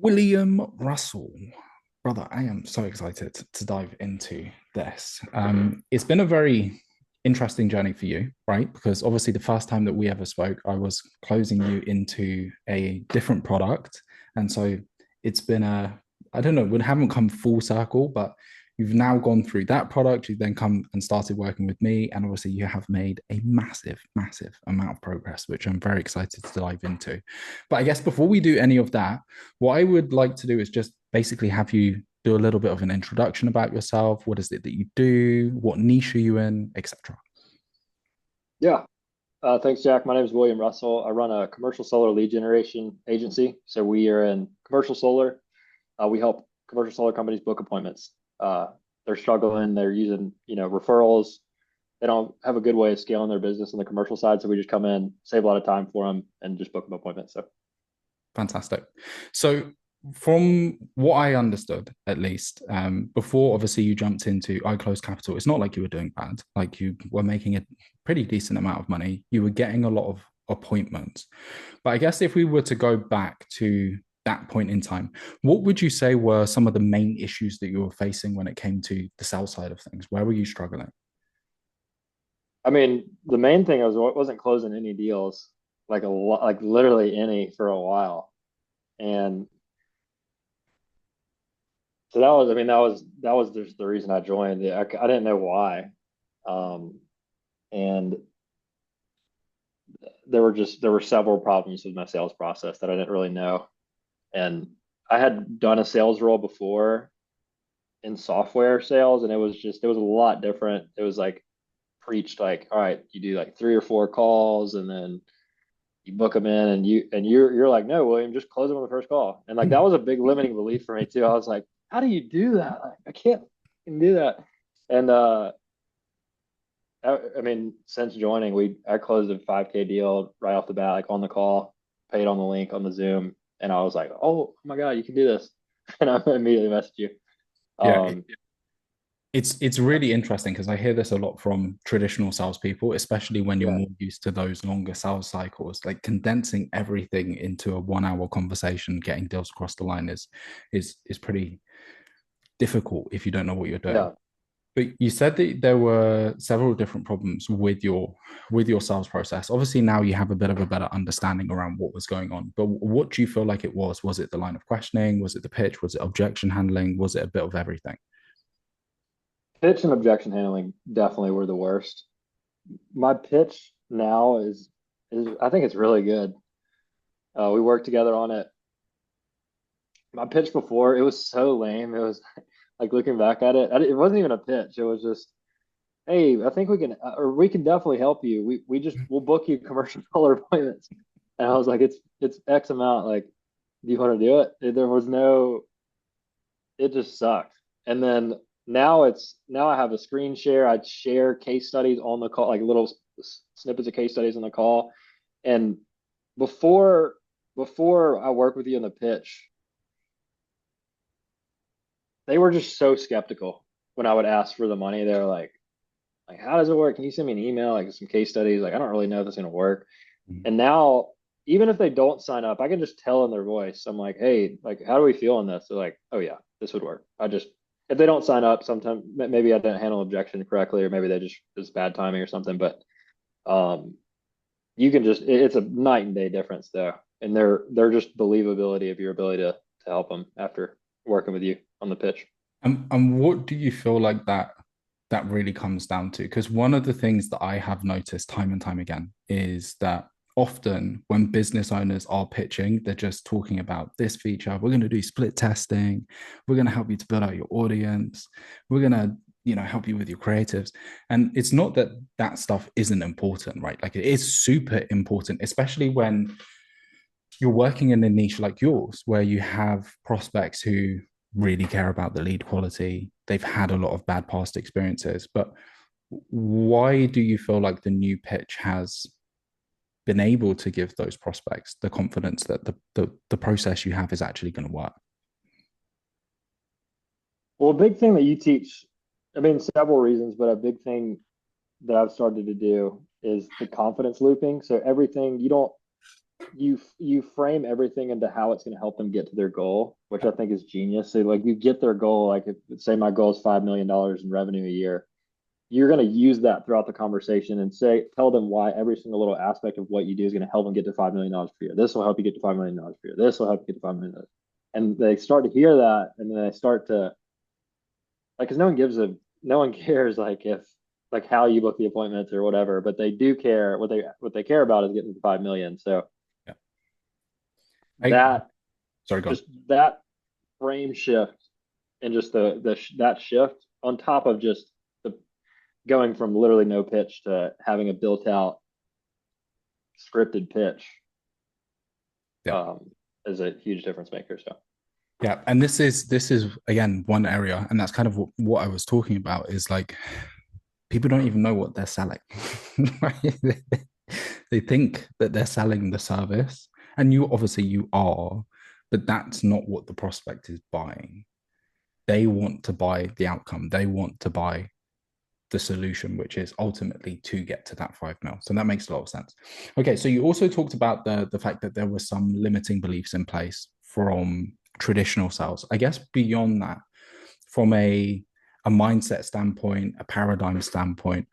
William Russell. Brother, I am so excited to dive into this. It's been a very interesting journey for you, right? Because obviously, the first time that we ever spoke, I was closing you into a different product. And so it's been I don't know, we haven't come full circle, but you've now gone through that product. You've then come and started working with me. And obviously, you have made a massive, massive amount of progress, which I'm very excited to dive into. But I guess before we do any of that, what I would like to do is just basically have you do a little bit of an introduction about yourself. What is it that you do? What niche are you in, etc. Yeah. Thanks, Jack. My name is William Russell. I run a commercial solar lead generation agency. So we are in commercial solar. We help commercial solar companies book appointments. They're struggling. They're using, referrals. They don't have a good way of scaling their business on the commercial side. So we just come in, save a lot of time for them, and just book them appointments. So Fantastic. So, from what I understood, at least, before obviously you jumped into iClose Capital, it's not like you were doing bad. Like you were making a pretty decent amount of money. You were getting a lot of appointments. But I guess if we were to go back to that point in time, what would you say were some of the main issues that you were facing when it came to the sales side of things? Where were you struggling? I mean, the main thing was wasn't closing any deals, like a lot, like literally any for a while. And so that was just the reason I joined. I didn't know why. Um, and there were several problems with my sales process that I didn't really know. And I had done a sales role before in software sales, and it was a lot different. It was like preached like, all right, you do like three or four calls, and then you book them in, and you're like, no, William, just close them on the first call. And like that was a big limiting belief for me too. I was like, how do you do that? Like, I can't do that. And I mean, since joining, I closed a 5K deal right off the bat, like on the call, paid on the link on the Zoom, and I was like, oh my God, you can do this. And I immediately messaged you. Yeah, Um, it's really interesting because I hear this a lot from traditional salespeople, especially when you're yeah, more used to those longer sales cycles. Like condensing everything into a 1 hour conversation, getting deals across the line is pretty difficult if you don't know what you're doing. yeah. But you said that there were several different problems with your sales process. Obviously, now you have a bit of a better understanding around what was going on. But what do you feel like it was? Was it the line of questioning? Was it the pitch? Was it objection handling? Was it a bit of everything? Pitch and objection handling definitely were the worst. My pitch now is I think it's really good. We worked together on it. My pitch before, it was so lame. It was like looking back at it, it wasn't even a pitch. It was just, hey, I think we can, or we can definitely help you. We'll book you commercial solar appointments. And I was like, it's X amount. Like, do you want to do it? There was no, it just sucked. And then now I have a screen share. I'd share case studies on the call, like little snippets of case studies on the call. And before before I work with you on the pitch, they were just so skeptical when I would ask for the money. They were like, how does it work? Can you send me an email, like some case studies? Like, I don't really know if it's gonna work. And now, even if they don't sign up, I can just tell in their voice. I'm like, hey, like, how do we feel on this? They're like, oh yeah, this would work. If they don't sign up, sometimes maybe I didn't handle objection correctly, or maybe they just it's bad timing or something. But um, you can just it's a night and day difference there, and they're just believability of your ability to help them after working with you on the pitch. And what do you feel like that really comes down to? Because one of the things that I have noticed time and time again is that often when business owners are pitching, they're just talking about this feature. We're going to do split testing. We're going to help you to build out your audience. We're going to help you with your creatives. And it's not that that stuff isn't important, right? Like it is super important, especially when you're working in a niche like yours where you have prospects who really care about the lead quality. They've had a lot of bad past experiences. But why do you feel like the new pitch has been able to give those prospects the confidence that the process you have is actually going to work? Well, a big thing that you teach, I mean, several reasons, but a big thing that I've started to do is the confidence looping. So everything you don't you frame everything into how it's going to help them get to their goal, which I think is genius. So like you get their goal, like if say my goal is $5 million in revenue a year, you're going to use that throughout the conversation and tell them why every single little aspect of what you do is going to help them get to $5 million per year. This will help you get to $5 million per year. This will help you get to $5 million. And they start to hear that, and then they start to like, because no one cares like if like how you book the appointments or whatever, but they do care. What they care about is getting to 5 million. So Yeah. I that sorry, go on. just that frame shift and just that shift on top of just the going from literally no pitch to having a built out scripted pitch Yeah. um, is a huge difference maker. So Yeah, and this is again one area, and that's kind of what I was talking about is like people don't even know what they're selling. Right? They think that they're selling the service, and you obviously you are, but that's not what the prospect is buying. They want to buy the outcome. They want to buy the solution, which is ultimately to get to that 5 mil. So that makes a lot of sense. Okay, so you also talked about the fact that there were some limiting beliefs in place from traditional sales. I guess beyond that, from a mindset standpoint, a paradigm standpoint,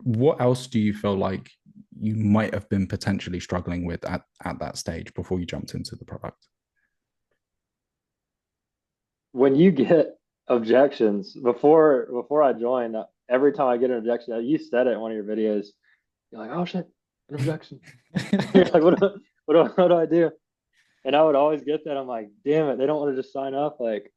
what else do you feel like you might have been potentially struggling with at that stage before you jumped into the product? when you get objections before I joined, every time I get an objection, you said it in one of your videos. You're like, oh shit, an objection. You're like, what do I do? And I would always get that. I'm like, damn it, they don't want to just sign up. Like,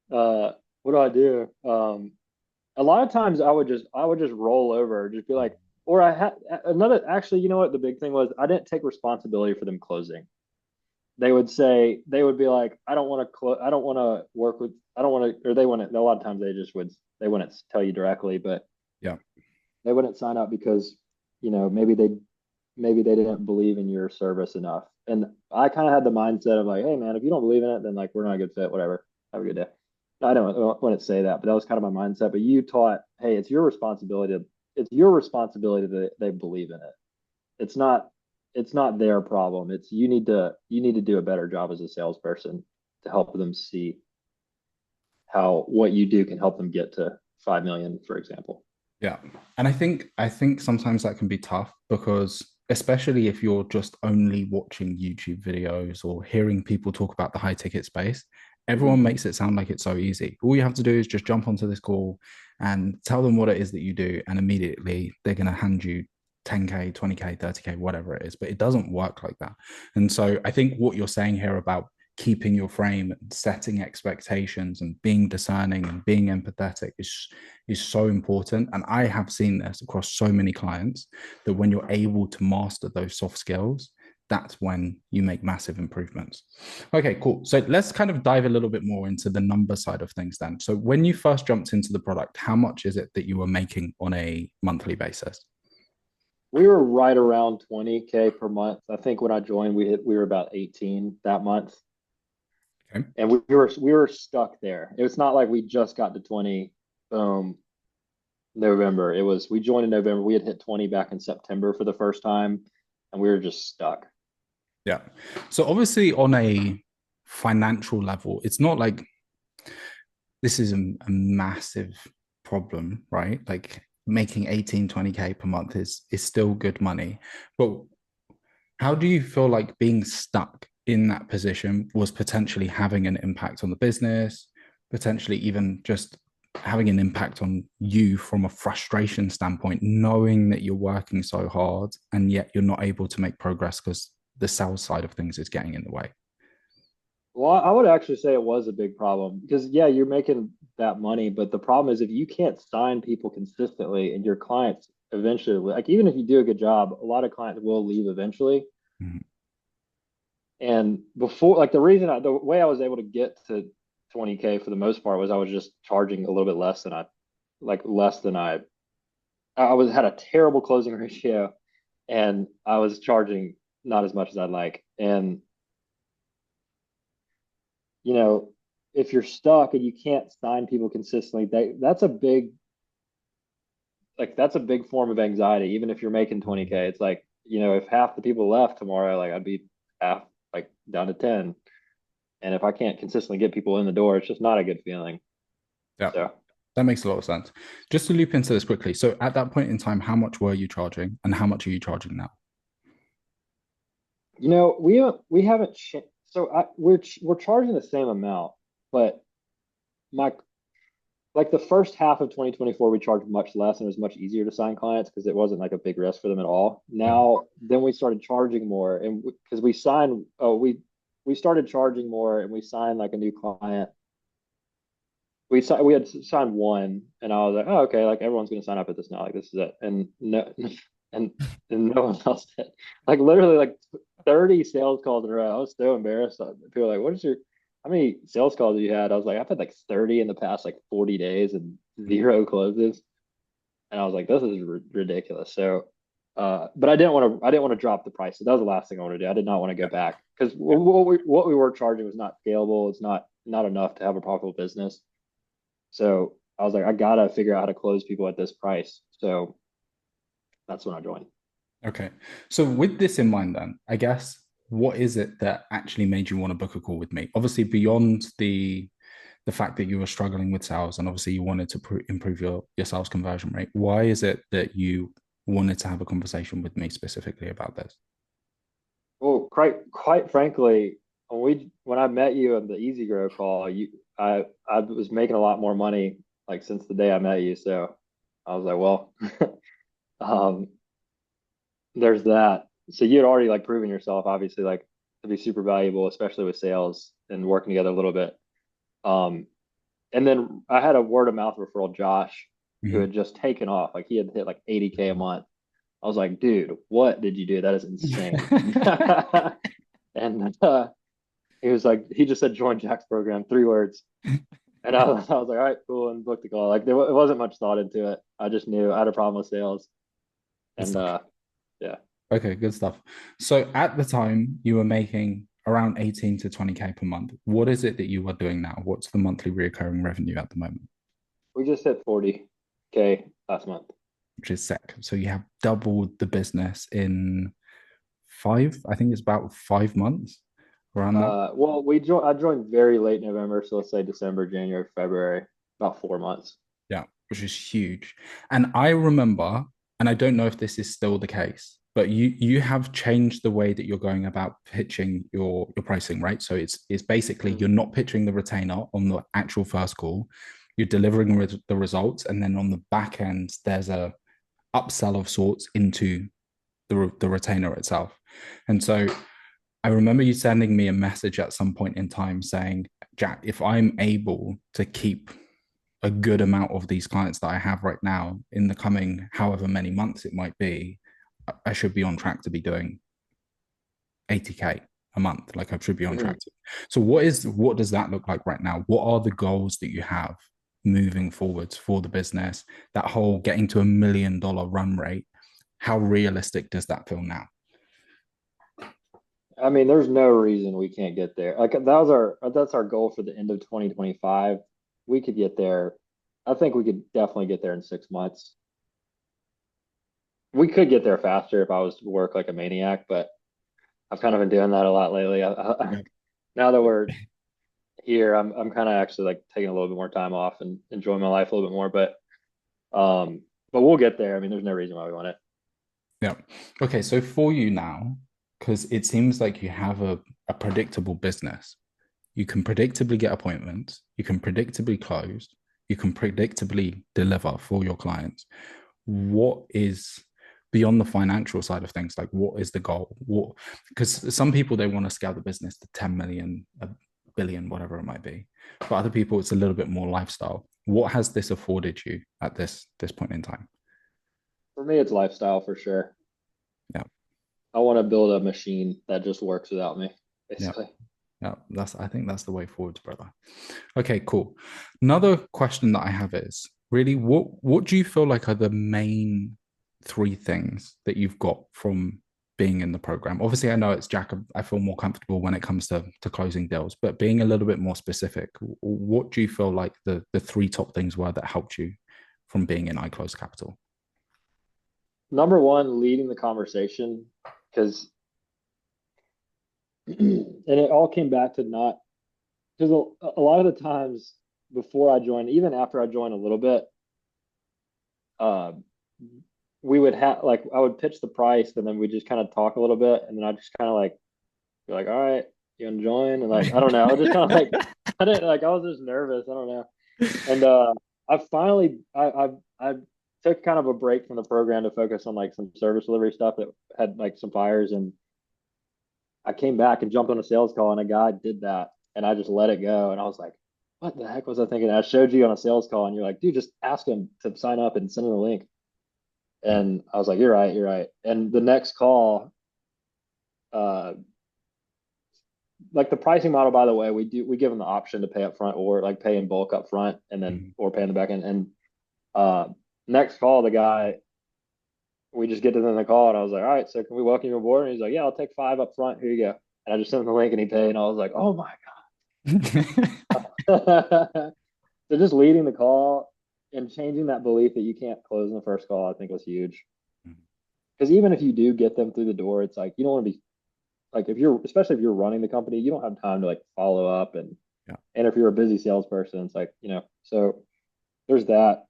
what do I do? A lot of times I would just roll over, just be like, or I had another. Actually, you know what? The big thing was I didn't take responsibility for them closing. They would be like, I don't want to I don't want to work with, I don't want to, or they wouldn't. A lot of times they wouldn't tell you directly, but Yeah. they wouldn't sign up because maybe they didn't believe in your service enough. And I kind of had the mindset of like, hey man, if you don't believe in it, then like we're not a good fit. Whatever. Have a good day. I wouldn't say that, but that was kind of my mindset. But you taught, hey, it's your responsibility. It's your responsibility that they believe in it. It's not. It's not their problem. It's you need to do a better job as a salesperson to help them see how what you do can help them get to 5 million, for example. Yeah. And I think sometimes that can be tough because especially if you're just only watching YouTube videos or hearing people talk about the high ticket space, everyone Mm-hmm. makes it sound like it's so easy. All you have to do is just jump onto this call and tell them what it is that you do and immediately they're going to hand you 10k, 20k, 30k, whatever it is, but it doesn't work like that. And so I think what you're saying here about keeping your frame and setting expectations and being discerning and being empathetic is so important. And I have seen this across so many clients that when you're able to master those soft skills, that's when you make massive improvements. Okay, cool. So let's kind of dive a little bit more into the number side of things then. So when you first jumped into the product, how much is it that you were making on a monthly basis? We were right around 20K per month. I think when I joined, we were about 18 that month, Okay. and we were stuck there. It was not like we just got to 20, boom, November. It was we joined in November. We had hit 20 back in September for the first time, and we were just stuck. Yeah. So obviously on a financial level, it's not like this is a massive problem, right? Like making 18, 20k per month is still good money. But how do you feel like being stuck in that position was potentially having an impact on the business, potentially even just having an impact on you from a frustration standpoint, knowing that you're working so hard and yet you're not able to make progress because the sales side of things is getting in the way? Well, I would actually say it was a big problem because yeah, you're making that money, but the problem is if you can't sign people consistently and your clients eventually, like even if you do a good job, a lot of clients will leave eventually. Mhm. And before, like the way I was able to get to 20K for the most part was I was just charging a little bit less than I was had a terrible closing ratio, and I was charging not as much as I'd like. And you know, if you're stuck and you can't sign people consistently, that's a big form of anxiety. Even if you're making 20K, it's like, if half the people left tomorrow, like half, like down to 10. And if I can't consistently get people in the door, it's just not a good feeling. Yeah. So, That makes a lot of sense. Just to loop into this quickly. So at that point in time, how much were you charging and how much are you charging now? we haven't so we're charging the same amount, but my like the first half of 2024 we charged much less and it was much easier to sign clients because it wasn't like a big risk for them at all. Yeah. Now then we started charging more and because we signed we started charging more and we signed like a new client. We had signed one and I was like, oh, okay, like everyone's gonna sign up at this now, like this is it. And no and and no one else did. Like literally like 30 sales calls in a row. I was so embarrassed. People were like, how many sales calls have you had? I was like, I've had like 30 in the past like 40 days and zero closes. And I was like, this is ridiculous. So, but I didn't want to drop the price. So that was the last thing I wanted to do. I did not want to go Yeah. back because Yeah. what we were charging was not scalable. It's not enough to have a profitable business. So I was like, I gotta figure out how to close people at this price. So that's when I joined. Okay. So with this in mind, then, I guess what is it that actually made you want to book a call with me? Obviously, beyond the fact that you were struggling with sales and obviously you wanted to improve your sales conversion rate, why is it that you wanted to have a conversation with me specifically about this? Well, quite frankly, when I met you on the Easy Grow call, I was making a lot more money like since the day I met you. So I was like, well, um, there's that. So you had already like proven yourself, obviously, like to be super valuable, especially with sales and working together a little bit. Um, and then I had a word of mouth referral, Josh, who Mhm. had just taken off. Like he had hit like 80K a month. I was like, dude, what did you do? That is insane. And he was like, he just said join Jack's program, 3 words. And I was like, all right, cool, and booked the call. Like it wasn't much thought into it. I just knew I had a problem with sales, Good and stuff. yeah, Okay, good stuff. So at the time, you were making around 18 to 20K per month. What is it that you are doing now? What's the monthly recurring revenue at the moment? we just hit 40K last month. Which is sick. So you have doubled the business in five, I think it's about 5 months around that. Well, I joined very late November, so let's say December, January, February, about 4 months. Yeah, which is huge. And I remember, and I don't know if this is still the case, but you have changed the way that you're going about pitching your pricing, right? So it's basically Mhm. you're not pitching the retainer on the actual first call, you're delivering the results, and then on the back end, there's a upsell of sorts into the retainer itself. And so I remember you sending me a message at some point in time saying, Jack, if I'm able to keep a good amount of these clients that I have right now in the coming however many months it might be, I should be on track to be doing 80K a month. Like I should be on track Mhm. to. So what does that look like right now? What are the goals that you have moving forwards for the business? That whole getting to $1 million run rate, how realistic does that feel now? I mean, there's no reason we can't get there. Like that's our goal for the end of 2025. We could get there. I think we could definitely get there in 6 months. We could get there faster if I was to work like a maniac, but I've kind of been doing that a lot lately. Yeah. Now that we're here, I'm kind of actually like taking a little bit more time off and enjoying my life a little bit more. But we'll get there. I mean, there's no reason why we want it. Yeah. Okay. So for you now, because it seems like you have a predictable business, you can predictably get appointments, you can predictably close, you can predictably deliver for your clients. What is beyond the financial side of things? Like, what is the goal? What, because some people they want to scale the business to 10 million, a billion, whatever it might be. For other people, it's a little bit more lifestyle. What has this afforded you at this point in time? For me, it's lifestyle for sure. Yeah. I want to build a machine that just works without me, Yeah. basically. Yeah, that's I think that's the way forward, brother. Okay, cool. Another question that I have is really what do you feel like are the main three things that you've got from being in the program? Obviously, I know it's Jack. I feel more comfortable when it comes to closing deals, but being a little bit more specific, what do you feel like the three top things were that helped you from being in iClose Capital? Number one, leading the conversation because And it all came back to not because a lot of the times before I joined, even after I joined a little bit, uh, we would have like I would pitch the price and then we just kind of talk a little bit and then I just kind of like be like, all right, you want to join? And like I don't know, I was just kind of like I didn't like I was just nervous. I don't know. And I finally I took kind of a break from the program to focus on like some service delivery stuff that had like some fires and I came back and jumped on a sales call and a guy did that and I just let it go and I was like, what the heck was I thinking? And I showed you on a sales call and you're like, dude, just ask him to sign up and send him the link. Yeah. And I was like, you're right, you're right. And the next call, uh, like the pricing model, by the way, we give them the option to pay up front or like pay in bulk up front and then Mhm. or pay in the back end. And uh, next call, the guy, we just get to the call and I was like, all right, so can we welcome you aboard? And he's like, yeah, I'll take 5 up front. Here you go. And I just sent him the link and he paid. And I was like, oh my God. So just leading the call and changing that belief that you can't close in the first call, I think was huge. Because even if you do get them through the door, it's like you don't want to be like if you're especially if you're running the company, you don't have time to like follow up Yeah. and if you're a busy salesperson, it's like, so there's that.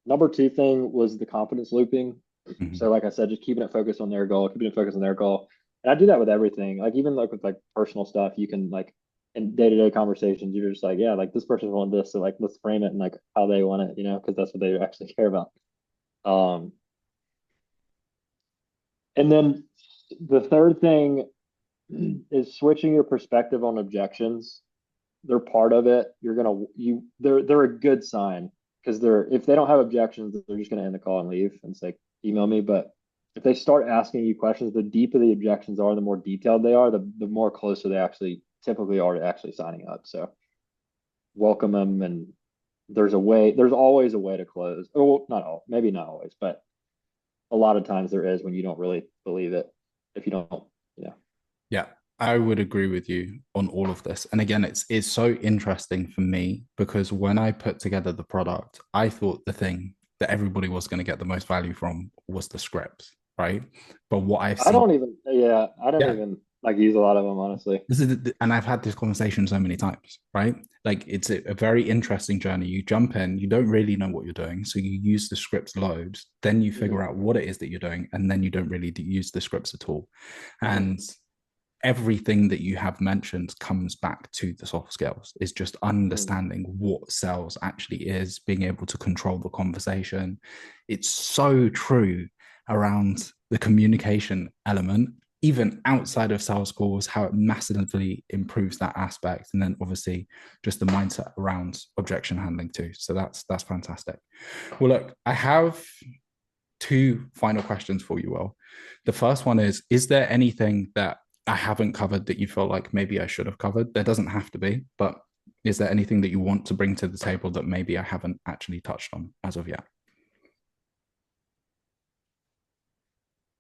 Number two thing was the confidence looping. Mhm. So like I said, just keeping it focused on their goal, keeping it focused on their goal. And I do that with everything. Like even like with like personal stuff, you can like in day-to-day conversations, you're just like, yeah, like this person wants this. So like let's frame it and like how they want it, because that's what they actually care about. Um, and then the third thing is switching your perspective on objections. They're part of it. They're a good sign because if they don't have objections, they're just gonna end the call and leave and say email me. But if they start asking you questions, the deeper the objections are, the more detailed they are, the more closer they actually typically are to actually signing up. So welcome them and there's always a way to close. Oh, well, not all, maybe not always, but a lot of times there is when you don't really believe it. If you don't, you know. Yeah, I would agree with you on all of this. And again, it's so interesting for me because when I put together the product, I thought the thing that everybody was going to get the most value from was the scripts, right? But what I've I seen, don't even, yeah, I don't yeah, even like use a lot of them, honestly. this is, and I've had this conversation so many times, right? Like it's a very interesting journey. You jump in, you don't really know what you're doing, so you use the scripts loads, then you figure Hmm. out what it is that you're doing, and then you don't really use the scripts at all. Hmm. And everything that you have mentioned comes back to the soft skills is just Hmm. understanding what sales actually is, being able to control the conversation. It's so true around the communication element, even outside of sales calls, how it massively improves that aspect. And then obviously just the mindset around objection handling too. So that's fantastic. Well, look, I have two final questions for you, Will. The first one is there anything that I haven't covered that you feel like maybe I should have covered? There doesn't have to be, but is there anything that you want to bring to the table that maybe I haven't actually touched on as of yet?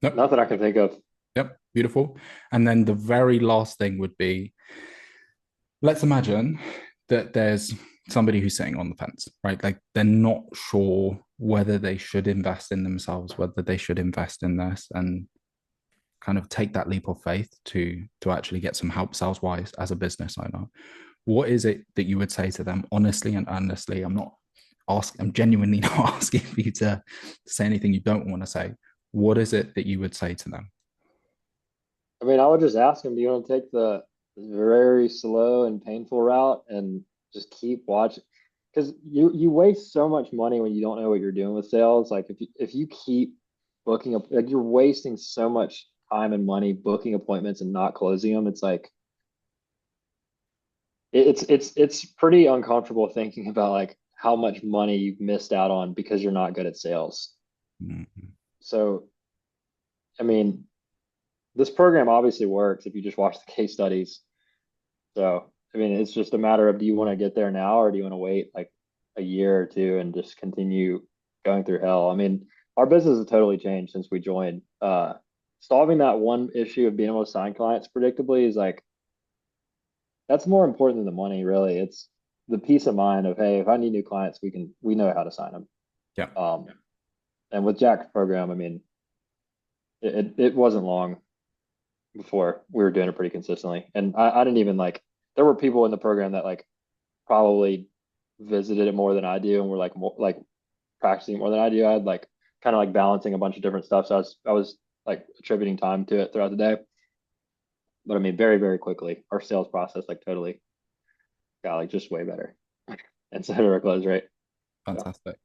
Nope. Not that I can think of. Yep. Beautiful. And then the very last thing would be let's imagine that there's somebody who's sitting on the fence, right? Like they're not sure whether they should invest in themselves, whether they should invest in this. And kind of take that leap of faith to actually get some help sales wise as a business owner, what is it that you would say to them honestly and earnestly? I'm genuinely not asking for you to say anything you don't want to say. What is it that you would say to them? I mean, I would just ask him, do you want to take the very slow and painful route and just keep watching? Because you waste so much money when you don't know what you're doing with sales. Like if you keep booking up, like you're wasting so much time and money booking appointments and not closing them. It's like it's pretty uncomfortable thinking about like how much money you've missed out on because you're not good at sales. Mm-hmm. So, I mean, this program obviously works if you just watch the case studies. So, I mean, it's just a matter of do you want to get there now or do you want to wait like a year or two and just continue going through hell? I mean, our business has totally changed since we joined. Solving that one issue of being able to sign clients predictably is like that's more important than the money, really. It's the peace of mind of, hey, if I need new clients, we know how to sign them. Yeah. Um, and with Jack's program, I mean, it wasn't long before we were doing it pretty consistently. And I didn't even like, there were people in the program that like probably visited it more than I do and were like more like practicing more than I do. I had like kind of like balancing a bunch of different stuff. So I was like attributing time to it throughout the day. But I mean, very, very quickly, our sales process like totally got like just way better and set our close rate. So Fantastic.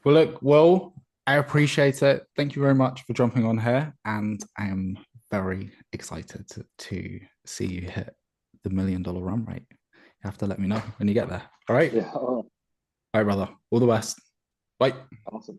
Well, look, Will, I appreciate it. Thank you very much for jumping on here. And I am very excited to see you hit the $1 million run rate. You have to let me know when you get there. All right. yeah, All right, brother. All the best. Bye. awesome.